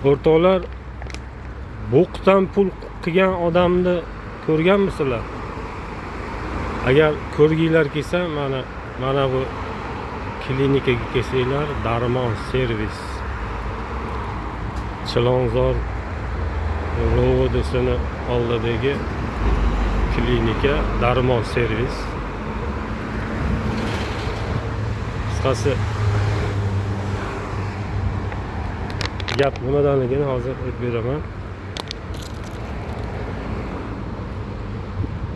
O'rtoqlar, bo'qdan pul qilgan odamni ko'rganmisizlar? Agar ko'rginglar kelsa, mana bu klinikaga kelsanglar, Darmon servis. Chilonzor rovodisini oldidagi klinika Darmon servis. Qisqasi gap nimadanligini hozir aytib beraman.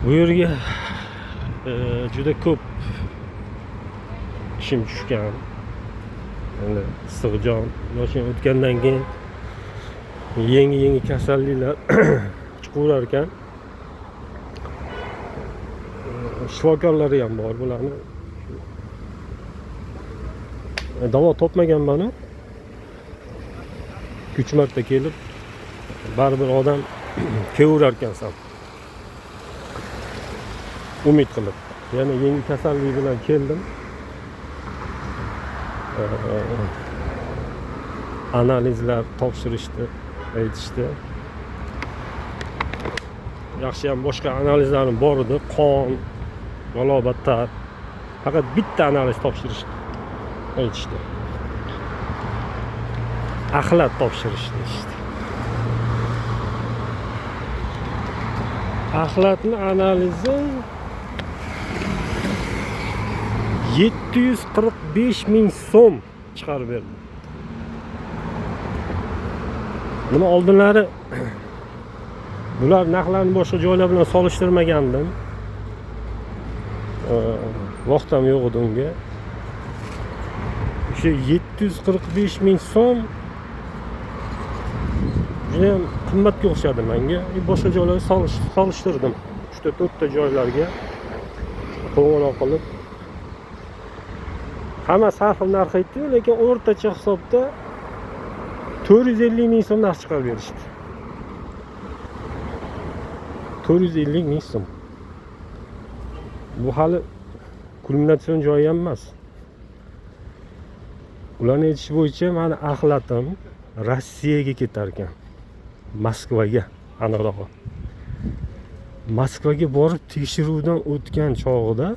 Bu yerga juda ko'p ishim tushgan. Endi issiqjon yoshim o'tgandan keyin yangi kasalliklar chiqaverar ekan. Shifokorlari ham bor bularni. Davo topmaganman. 3 marta kelib baribir odam kelaverar ekansan. Umid qilib. Yana yangi kasallik bilan keldim. Analizlar topshirishdi, aytishdi. Yaxshi ham boshqa analizlarim bor edi, qon, g'alobatlar. Faqat bitta analiz topshirishdi, aytishdi. Axlat topshirishdi işte. Axlatni analizi 745 ming so'm chiqarib berdi. Nima oldinlari bular narxlarni boshqa joylar bilan solishtirmagandim. Vaqtim yo'q edi unga. O'sha 745 ming so'm juda ham qimmatga o'xshadi menga. Boshqa joylarga solishtirdim. 3-4 ta joylarga qo'ng'iroq qilib. Hamma sarf narxi aytdi, lekin o'rtacha hisobda 450 ming so'm narx chiqarib berishdi. 450 ming so'm. Bu hali kulminatsion joyi ham emas. Ularning aytishi bo'yicha meni axlatim Rossiyaga ketar ekan. Moskvaga, aniqrog'i. Moskvaga borib tekshiruvdan o'tgan chog'ida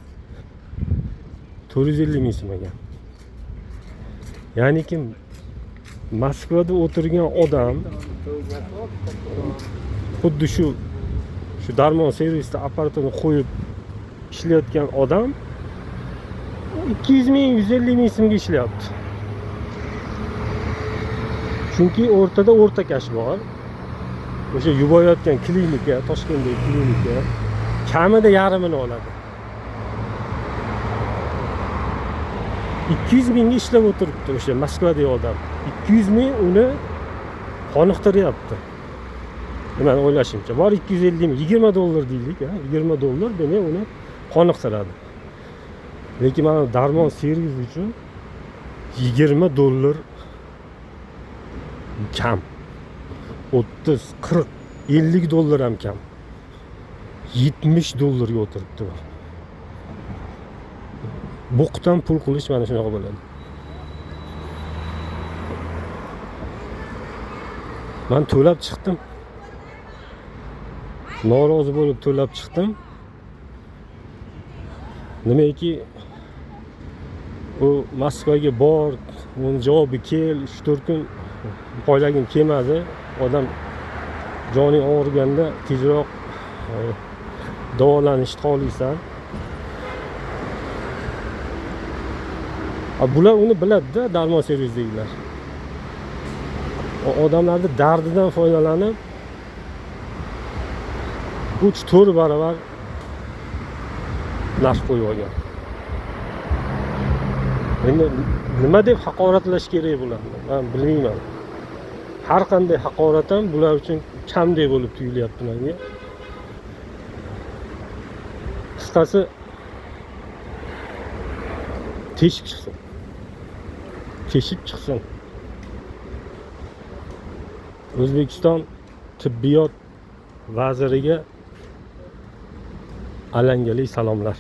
450 ming so'm ekan. Ya'ni kim Moskvada o'tirgan odam xuddi shu Darmon servisda apparatini qo'yib ishlayotgan odam 200 ming, 150 ming so'mga ishlayapti. Chunki o'rtada o'rtakash bor. O'sha yuboyotgan klinika, Toshkentdagi klinika kamida yarmini oladi. 200 mingga ishlab o'tiribdi o'sha Moskvadagi odam. 200 ming uni qoniqtiryapti. Meni o'ylashimcha, bor 250 ming, 20 dollar deylik, 20 dollar demak uni qoniqtiradi. Lekin mana Darmon servis uchun 20 dollar kam. 30, 40, 50 dollar ham kam. 70 dollarga o'tiribdi. Bo'qdan pul qilish mana shunaqa bo'ladi. Men to'lab chiqdim. Norozi bo'lib to'lab chiqdim. Nimaki bu Moskvaga bor, uni javobi kel, 3-4 kun poylagim kelmadi. Odam joning og'riganda tezroq davolanishni xohlaysan. Bular uni biladi-da, Darmon servisdagilar. Odamlarning dardidan foydalanib 3-4 barobar narx qo'yib olgan. Endi nima deb haqoratlash kerak bularni? Men bilmayman. Har qanday haqorat ham bular uchun kamdek bo'lib tuyulyapti menga. Qisqasi teshib chiqsin. Teshib chiqsin. O'zbekiston tibbiyot vaziriga alangali salomlar.